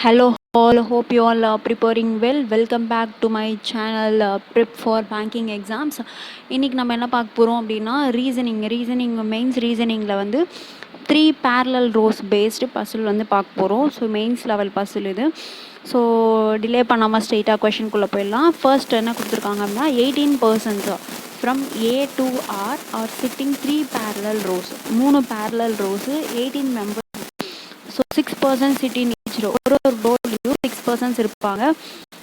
Hello all, hope you all are preparing well. Welcome back to my channel Prep for Banking Exams. இன்றைக்கி நம்ம என்ன பார்க்க போகிறோம் அப்படின்னா ரீசனிங் மெயின்ஸ் ரீசனிங்கில் வந்து 3 parallel rows based பசில் வந்து பார்க்க போகிறோம். ஸோ மெயின்ஸ் லெவல் பசில் இது. ஸோ டிலே பண்ணாமல் ஸ்ட்ரெயிட்டாக கொஷின்குள்ளே போயிடலாம். ஃபர்ஸ்ட் என்ன கொடுத்துருக்காங்க அப்படின்னா 18% from A to R are sitting 3 parallel rows. 3 parallel rows 18 members. So 6% sit in each row. ஒரு ரோலையும் 6% இருப்பாங்க.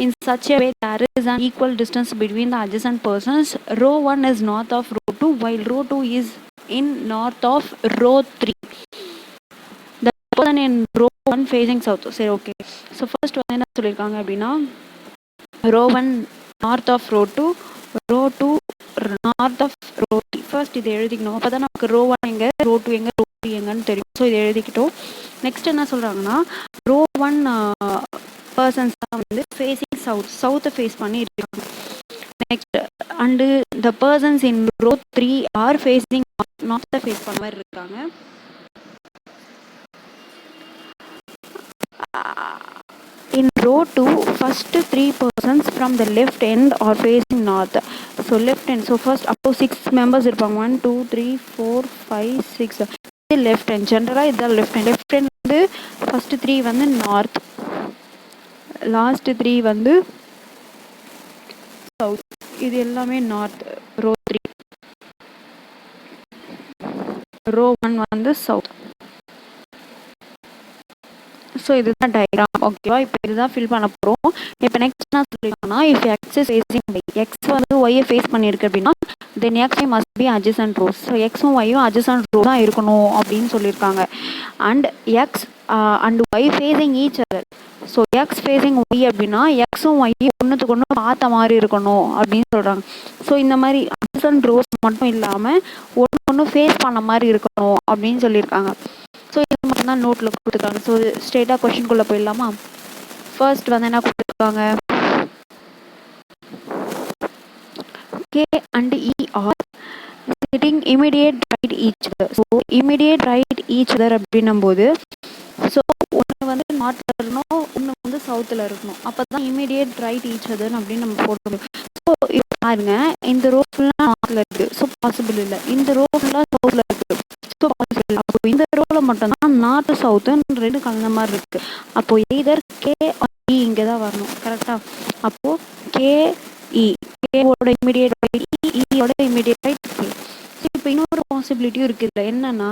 In such a way there is an equal distance between the adjacent persons. Row 1 is north of row 2 while row 2 is in north of row 3. The person in row 1 facing south. சரி okay. So first வந்து என்ன சொல்லியிருக்காங்க அப்படின்னா row 1 north of row 2, row 2 north of row 3. First இதை எழுதிக்கணும். அப்போ தான் நமக்கு row 1 எங்கே, row 2 எங்கே, row 3 எங்கன்னு தெரியும். ஸோ இதை எழுதிக்கிட்டோம். நெக்ஸ்ட் என்ன சொல்கிறாங்கன்னா ரோ 1 பர்சன்ஸ் தான் வந்து ஃபேஸிங் சவுத்தை ஃபேஸ் பண்ணி இருக்காங்க. Next and the persons in row 3 are facing நார்த்தை ஃபேஸ் பண்ண மாதிரி இருக்காங்க. In row 2, first 3 persons from the left end are facing north. So left end. So first அப்போ 6 members இருப்பாங்க. 1 2 3 4 5 6. இது லெஃப்ட் ஹேண்ட். ஜென்ரலாக இதுதான் லெஃப்ட் ஹேண்ட். லெஃப்ட் ஹேண்ட் வந்து ஃபர்ஸ்ட் 3 வந்து நார்த், லாஸ்ட் 3 வந்து சவுத். இது எல்லாமே நார்த். ரோ 3, ரோ 1 வந்து சவுத். ஸோ இதுதான் டயக்ராம். ஓகேவா? இப்போ இதுதான் ஃபில் பண்ண போகிறோம். இப்போ நெக்ஸ்ட் என்ன சொல்லியிருக்காங்கன்னா if X is facing Y, X வந்து ஒய்யை ஃபேஸ் பண்ணியிருக்கு அப்படின்னா then X must be adjacent rows. So எக்ஸும் ஒய்யும் அட்ஜசன்ட் ரோ தான் இருக்கணும் அப்படின்னு சொல்லியிருக்காங்க. And X and Y facing each other. So X facing Y அப்படின்னா எக்ஸும் ஒய்யும் ஒன்றுத்துக்கு ஒன்று பார்த்த மாதிரி இருக்கணும் அப்படின்னு சொல்கிறாங்க. ஸோ இந்த மாதிரி அட்ஜசன்ட் ரோஸ் மட்டும் இல்லாமல் ஒன்று ஃபேஸ் பண்ண மாதிரி இருக்கணும் அப்படின்னு சொல்லியிருக்காங்க. ஸோ இது மட்டும் தான் நோட்டில் கொடுத்துருக்காங்க. ஸோ ஸ்ட்ரெயிட்டாக கொஷின்குள்ளே போயிடலாமா? ஃபர்ஸ்ட் வந்து என்ன கொடுத்துருக்காங்க, K and E are sitting immediate right each other. So immediate right each other அப்படின்னும் போது ஸோ ஒன்று வந்து நார்த்தில் இருக்கணும், ஒன்று வந்து சவுத்தில் இருக்கணும். அப்போ தான் இமீடியேட் ரைட் ஈச் அதர் அப்படின்னு நம்ம போட முடியும். ஸோ இப்போ பாருங்க, இந்த ரோ ஃபுல்லாக நார்த்தில் இருக்குது. ஸோ பாசிபிள் இல்லை. இந்த ரோ ஃபுல்லாக சவுத்தில் இருக்குது. So possible. அப்போ இந்த ரோவில் மட்டும்தான் நார்த்து சவுத்துன்னு ரெண்டு கலந்த மாதிரி இருக்குது. அப்போது எய்தர் கே இ இங்கே தான் வரணும். கரெக்டாக? அப்போது கேஇ, கேவோட இமீடியேட் ரைட் இ, இயோட இமீடியேட் ரைட் கே. ஸோ இப்போ இன்னொரு பாசிபிலிட்டியும் இருக்குது. இல்லை என்னன்னா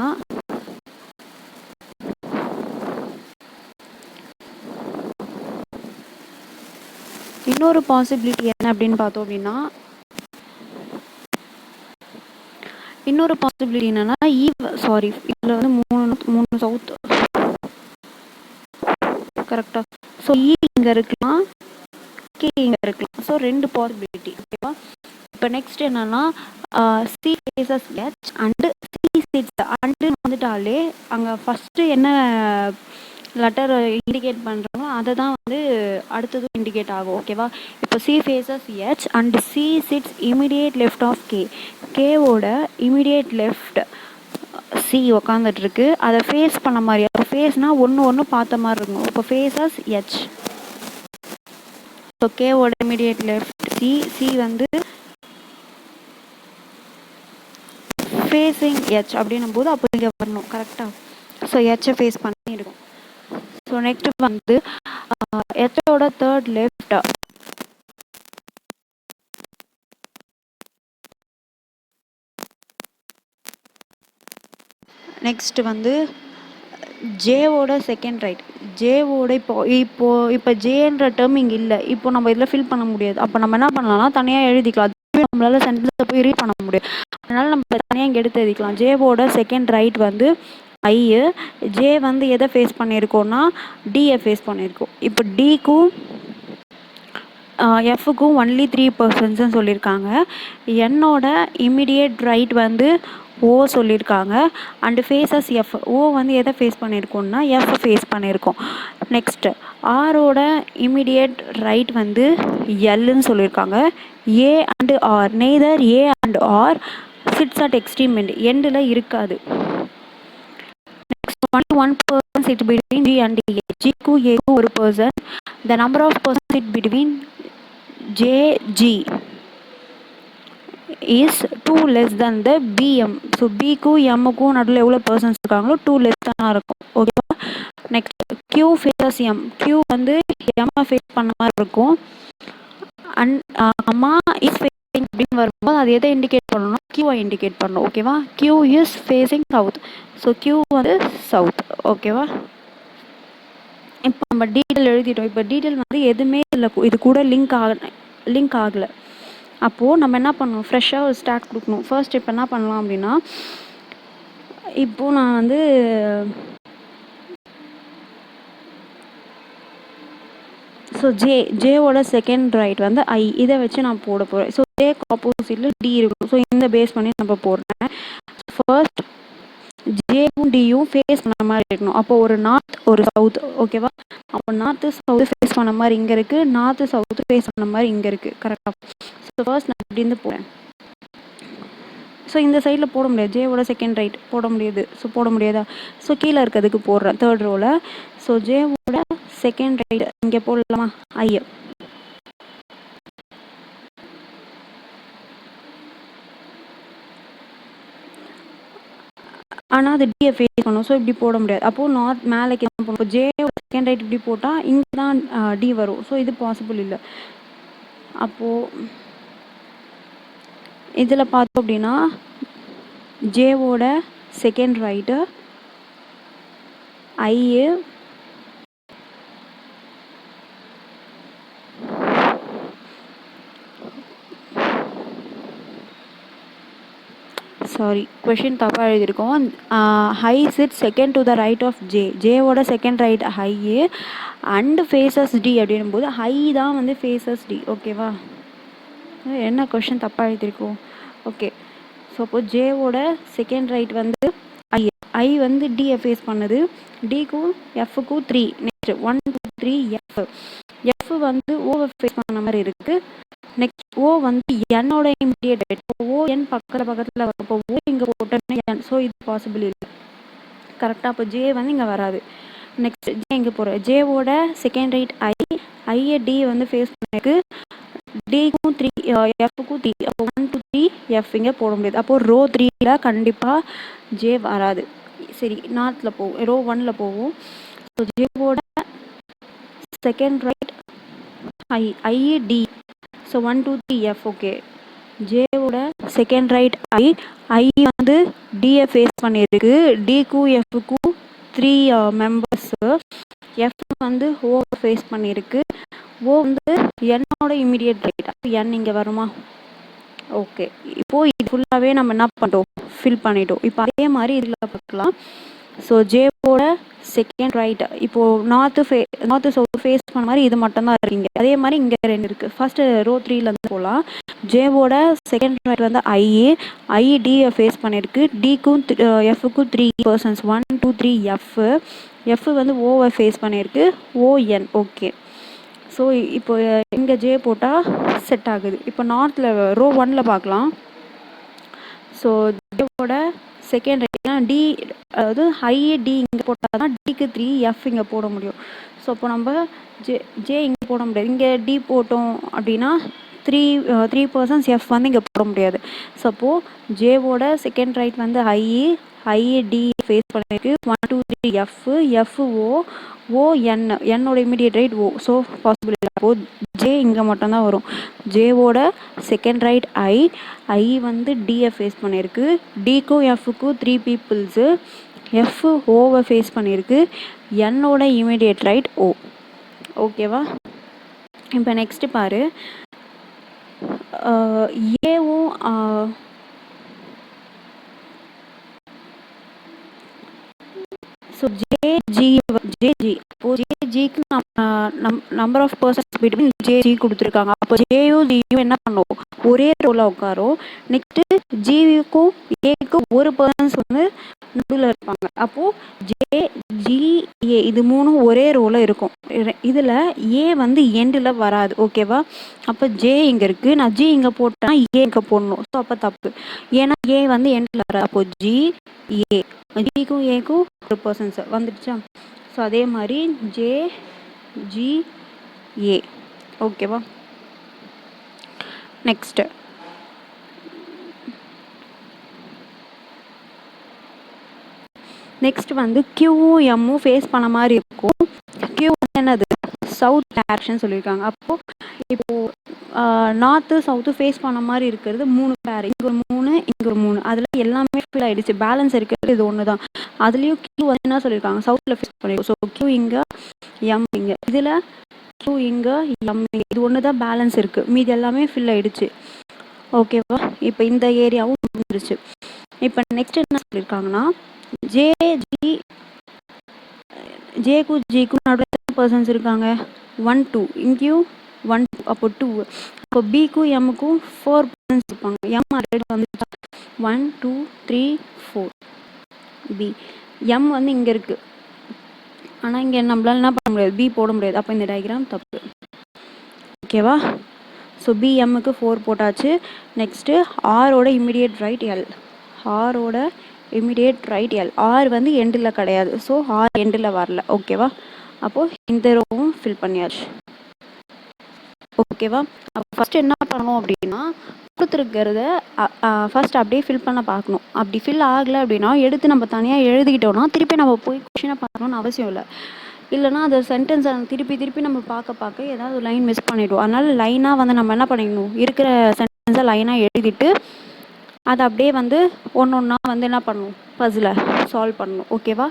இன்னொரு பாசிபிலிட்டி என்ன அப்படின்னு பார்த்தோம் அப்படின்னா இன்னொரு பாசிபிலிட்டி என்னன்னா இதில் வந்து மூணு சவுத். கரெக்டா? ஸோ இ இங்கே இருக்கலாம், கே இங்கே இருக்கலாம். ஸோ ரெண்டு பாசிபிலிட்டி. ஓகேவா? இப்போ நெக்ஸ்ட் என்னன்னா C faces H and C sits. And வந்துட்டாலே அங்கே ஃபஸ்ட்டு என்ன லெட்டர் இண்டிகேட் பண்ணுறாங்களோ அதை தான் வந்து அடுத்ததும் இண்டிகேட் ஆகும். ஓகேவா? இப்போ C faces H and C sits immediate left of K. கேவோட இமிடியேட் லெஃப்ட் சி உக்காந்துட்டுருக்கு. அதை ஃபேஸ் பண்ண மாதிரி, அப்போ ஃபேஸ்னால் ஒன்று பார்த்த மாதிரி இருக்கும். இப்போ ஃபேஸஸ் எச். ஸோ கேவோட இமிடியேட் லெஃப்ட் சி, சி வந்து ஃபேஸிங் எச் அப்படின்னும் போது அப்போ இங்கே வரணும். கரெக்டாக? ஸோ எச்சை ஃபேஸ் பண்ணி இருக்கும். ஸோ நெக்ஸ்ட் வந்து எச்சோட தேர்ட் லெஃப்ட் நெக்ஸ்ட் வந்து ஜேவோட செகண்ட் ரைட். ஜேவோட இப்போ ஜேன்ற டேர்ம் இங்கே இல்லை. இப்போ நம்ம இதில் ஃபில் பண்ண முடியாது. அப்போ நம்ம என்ன பண்ணலாம்னா தனியாக எழுதிக்கலாம். நம்மளால சென்டென்ஸை போய் ரீட் பண்ண முடியும். அதனால நம்ம தனியாக இங்கே எடுத்து எழுதிக்கலாம். ஜேவோட செகண்ட் ரைட் வந்து ஐ. ஜே வந்து எதை ஃபேஸ் பண்ணியிருக்கோன்னா டியை ஃபேஸ் பண்ணியிருக்கோம். இப்போ டிக்கும் எஃப்க்கும் ஒன்லி 3% சொல்லியிருக்காங்க. என்னோட இமிடியேட் ரைட் வந்து ஓ சொல்லியிருக்காங்க. And faces F. ஓ வந்து எதை ஃபேஸ் பண்ணியிருக்கோம்னா எஃப் ஃபேஸ் பண்ணியிருக்கோம். நெக்ஸ்ட்டு ஆரோட இமிடியேட் ரைட் வந்து எல்லுன்னு சொல்லியிருக்காங்க. A and R, neither A and R sits at extreme end. எண்டில் இருக்காது. Next only one person sit between G and A. G க்கு A க்கு ஒரு person. The number of persons sit between J, G is 2 less than the BM. So B க்கும் M க்கும் நடுவில் எவ்வளோ persons இருக்காங்களோ 2 less தான் இருக்கும். ஓகேவா? Next Q faces M. Q வந்து M ஃபேஸ் பண்ண மாதிரி இருக்கும். அண்ட் அம்மா இஸ் ஃபேஸிங் அப்படின்னு வரும்போது அது எதை இண்டிகேட் பண்ணணும்னா Qவை இண்டிகேட் பண்ணணும். ஓகேவா? Q is facing south. So Q வந்து சவுத். ஓகேவா? இப்போ நம்ம டீட்டெயில் எழுதிட்டோம். இப்போ டீட்டெயில் வந்து எதுவுமே இல்லை, இது கூட லிங்க் ஆகலை. அப்போது நம்ம என்ன பண்ணணும், ஃப்ரெஷ்ஷாக ஒரு ஸ்டார்ட் கொடுக்கணும். ஃபர்ஸ்ட் இப்போ என்ன பண்ணலாம் அப்படின்னா, இப்போது நான் வந்து ஸோ ஜேவோட செகண்ட் ரைட் வந்து ஐ, இதை வச்சு நான் போட போகிறேன். ஸோ ஜேக்கு ஆப்போசிட்டில் டி இருக்கும். ஸோ இந்த பேஸ் பண்ணி நம்ம போடுறேன். ஃபர்ஸ்ட் ஜேவும் டியும் ஃபேஸ் பண்ண மாதிரி இருக்கணும். அப்போ ஒரு நார்த் ஒரு சவுத். ஓகேவா? அப்போ நார்த்து சவுத்து ஃபேஸ் பண்ண மாதிரி இங்கே இருக்குது, நார்த்து சவுத்து ஃபேஸ் பண்ண மாதிரி இங்கே இருக்குது. கரெக்டாக? ஸோ ஃபர்ஸ்ட் நான் இப்படி இருந்து போகிறேன். ஸோ இந்த சைடில் போட முடியாது, ஜேவோட செகண்ட் ரைட் போட முடியாது. ஸோ போட முடியாதா? ஸோ கீழே இருக்கிறதுக்கு போடுறேன், தேர்ட் ரோவில். ஸோ ஜேவோட செகண்ட் ரைட் இங்கே போடலாமா? ஐ. ஆனால் அது டியை ஃபேஸ் பண்ணும். ஸோ இப்படி போட முடியாது. அப்போது நார்த் மேலேக்கு தான் போகணும். ஜேவோட செகண்ட் ரைட் இப்படி போட்டால் இங்கே தான் டி வரும். ஸோ இது பாசிபிள் இல்லை. அப்போது இதில் பார்த்தோம் அப்படின்னா ஜேவோட second right I, sorry question தப்பாக எழுதியிருக்கோம். I sit second to the right of J. ஜேவோட second right I and faces T அப்படின்னும் போது ஹை தான் வந்து ஃபேஸஸ் டி. ஓகேவா? என்ன கொஷின் தப்பாக எழுதியிருக்கோம்? ஓகே. ஸோ அப்போது ஜேவோட செகண்ட் ரைட் வந்து ஐ. ஐ வந்து டியை ஃபேஸ் பண்ணுது. டிக்கும் எஃப்க்கும் 3. Next 1 2 3 F. எஃப் வந்து ஓவை ஃபேஸ் பண்ண மாதிரி இருக்குது. நெக்ஸ்ட் ஓ வந்து என்னோட இமிடியேட் ரைட். ஓ என் பக்கத்தில் வரும். இப்போ ஓ இங்கே போட்டோன்னா என். ஸோ இது பாசிபிள் இல்லை. கரெக்டாக? அப்போ ஜே வந்து இங்கே வராது. நெக்ஸ்ட் ஜே இங்கே போகிறேன். ஜேவோட செகண்ட் ரைட் ஐ. ஐயை டி வந்து ஃபேஸ் பண்ணிருக்கு. டிக்கும் 3 எஃப்க்கும் 3. அப்போ 1 2 3 எஃப் இங்கே போட முடியாது. அப்போது ரோ 3ல் கண்டிப்பாக ஜே வராது. சரி, நார்த்தில் போவோம், ரோ 1ல் போவோம். ஸோ ஜேவோட second right I, I T. So 1 2 3 F. Okay. ஜேவோட செகண்ட் ரைட் ஐ. ஐ வந்து டியை ஃபேஸ் பண்ணியிருக்கு. டிக்கும் எஃப்க்கும் 3 மெம்பர்ஸு. எஃப் வந்து ஓவை ஃபேஸ் பண்ணியிருக்கு. ஓ வந்து என்னோட இமிடியேட் ரைட். என் இங்கே வருமா? ஓகே. இப்போது இது ஃபுல்லாகவே நம்ம என்ன பண்ணிட்டோம், ஃபில் பண்ணிட்டோம். இப்போ அதே மாதிரி இதில் பார்க்கலாம். ஸோ ஜேவோட செகண்ட் ரைட் இப்போது நார்த்து சவுத் ஃபேஸ் பண்ண மாதிரி இது மட்டும்தான் இருக்கீங்க. அதே மாதிரி இங்கே 2 இருக்குது. ஃபர்ஸ்ட் ரோ 3லேருந்து போகலாம். ஜேவோட செகண்ட் ரைட் வந்து ஐ டியை ஃபேஸ் பண்ணியிருக்கு. டிக்கும் எஃப்க்கும் 3 பர்சன்ஸ். 1 2 3 எஃப். எஃப் வந்து ஓவை ஃபேஸ் பண்ணியிருக்கு. ஓஎன். ஓகே. ஸோ இப்போ இங்கே ஜே போட்டால் செட் ஆகுது. இப்போ நார்த்தில் ரோ 1ல் பார்க்கலாம். ஸோ ஜேவோட செகண்ட் ரைட்னா டி, அதாவது ஹை டி இங்கே போட்டால் தான் டிக்கு 3 எஃப் இங்கே போட முடியும். ஸோ அப்போ நம்ம ஜே இங்கே போட முடியாது. இங்கே டி போட்டோம் அப்படின்னா 3 பர்சன்ஸ் எஃப் வந்து இங்கே போட முடியாது. ஸோ அப்போது ஜேவோட செகண்ட் ரைட் வந்து ஐ டி ஃபேஸ் பண்ணிருக்கு. 1 2 3 எஃப் ஓ என்னோட இமிடியேட் ரைட் ஓ. ஸோ பாசிபிள் இல்லை. அப்போது ஜே இங்கே மட்டும்தான் வரும். ஜேவோட செகண்ட் ரைட் ஐ வந்து டியை ஃபேஸ் பண்ணியிருக்கு. டிக்கும் எஃப்க்கும் 3 பீப்புள்ஸு. எஃப் ஓவை ஃபேஸ் பண்ணியிருக்கு. என்னோட இமிடியேட் ரைட் ஓ. ஓகேவா? இப்போ நெக்ஸ்ட்டு பாரு. ஏவும் ஸோ ஜேஜி. இப்போ ஜேஜிக்கு number of persons between JG கொடுத்துருக்காங்க. அப்போ ஜேயும் ஜியும் என்ன பண்ணுவோம், ஒரே ரோவில் உட்காரும். நெக்ஸ்ட்டு ஜிவிக்கும் ஏக்கும் ஒரு பர்சன்ஸ் வந்து நடுவில் இருப்பாங்க. அப்போது ஜே ஜி ஏ இது 3 ஒரே ரோவில் இருக்கும். இதில் ஏ வந்து எண்டில் வராது. ஓகேவா? அப்போ ஜே இங்கே இருக்குது, நான் ஜி இங்கே போட்டேன்னா ஏ இங்கே போடணும். ஸோ அப்போ தப்பு. ஏன்னா ஏ வந்து எண்டில் வராது. அப்போது ஜி ஏ, ஜிக்கும் ஏக்கும் ஒரு பர்சன்ஸ் வந்துடுச்சா. ஸோ அதே மாதிரி ஜே ஜி ஏ. ஓகேவா. நெக்ஸ்ட்டு வந்து கியூவும் எம்மும் ஃபேஸ் பண்ண மாதிரி இருக்கும். கியூ என்னது, சவுத் டைரக்ஷன் சொல்லியிருக்காங்க. அப்போது இப்போது நார்த்து சவுத்து ஃபேஸ் பண்ண மாதிரி இருக்கிறது 3 பேர். இங்கே ஒரு 3, இங்கே ஒரு 3. அதில் எல்லாமே ஃபில் ஆகிடுச்சு. பேலன்ஸ் இருக்கிறது இது ஒன்று தான். அதுலேயும் கியூ வந்து என்ன சொல்லியிருக்காங்க, சவுத்தில் ஃபேஸ் பண்ணியிருக்கோம். ஸோ கியூ இங்கே, எம் இங்கே. இதில் கியூ இங்கே, எம் இங்கே. இது ஒன்று தான் பேலன்ஸ் இருக்குது. மீதி எல்லாமே ஃபில் ஆகிடுச்சு. ஓகேவா. இப்போ இந்த ஏரியாவும் முடிஞ்சிருச்சு. இப்போ நெக்ஸ்ட் என்ன சொல்லியிருக்காங்கன்னா, ஜேக்கும் ஜிக்கும் நடுவில் பர்சன்ஸ் இருக்காங்க. 1 2. இங்கேயும் 1 2. அப்போ 2. அப்போ பிக்கும் எம்முக்கும் 4 பர்சன்ஸ் இருப்பாங்க. எம் ஆல்ரெடி வந்து 1 2 3 4. பி எம் வந்து இங்கே இருக்குது. ஆனால் இங்கே நம்மளால என்ன பண்ண முடியாது, பி போட முடியாது. அப்போ இந்த டயக்ராம் தப்பு. ஓகேவா. ஸோ பி எம்முக்கு 4 போட்டாச்சு. நெக்ஸ்ட்டு ஆரோட இமிடியேட் ரைட் எல். ஆரோட இமிடியேட் ரைட் எல். ஆர் வந்து எண்டில் கிடையாது. ஸோ ஆர் எண்டில் வரல. ஓகேவா. அப்போது இந்த ரோவும் ஃபில் பண்ணியாச்சு. ஓகேவா. அப்போ ஃபஸ்ட் என்ன பண்ணணும் அப்படின்னா, கொடுத்துருக்கிறத ஃபஸ்ட் அப்படியே ஃபில் பண்ண பார்க்கணும். அப்படி ஃபில் ஆகலை அப்படின்னா எடுத்து நம்ம தனியாக எழுதிக்கிட்டோம்னா திருப்பி நம்ம போய் கொஷினை பார்க்கணுன்னு அவசியம் இல்லை. இல்லைனா அந்த சென்டென்ஸை திருப்பி நம்ம பார்க்க ஏதாவது லைன் மிஸ் பண்ணிவிடுவோம். அதனால் லைனாக வந்து நம்ம என்ன பண்ணிக்கணும், இருக்கிற சென்டென்ஸை லைனாக எழுதிட்டு அதை அப்படியே வந்து ஒன்றா வந்து என்ன பண்ணணும், பஸ்ஸில் சால்வ் பண்ணணும். ஓகேவா.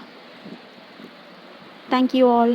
Thank you all.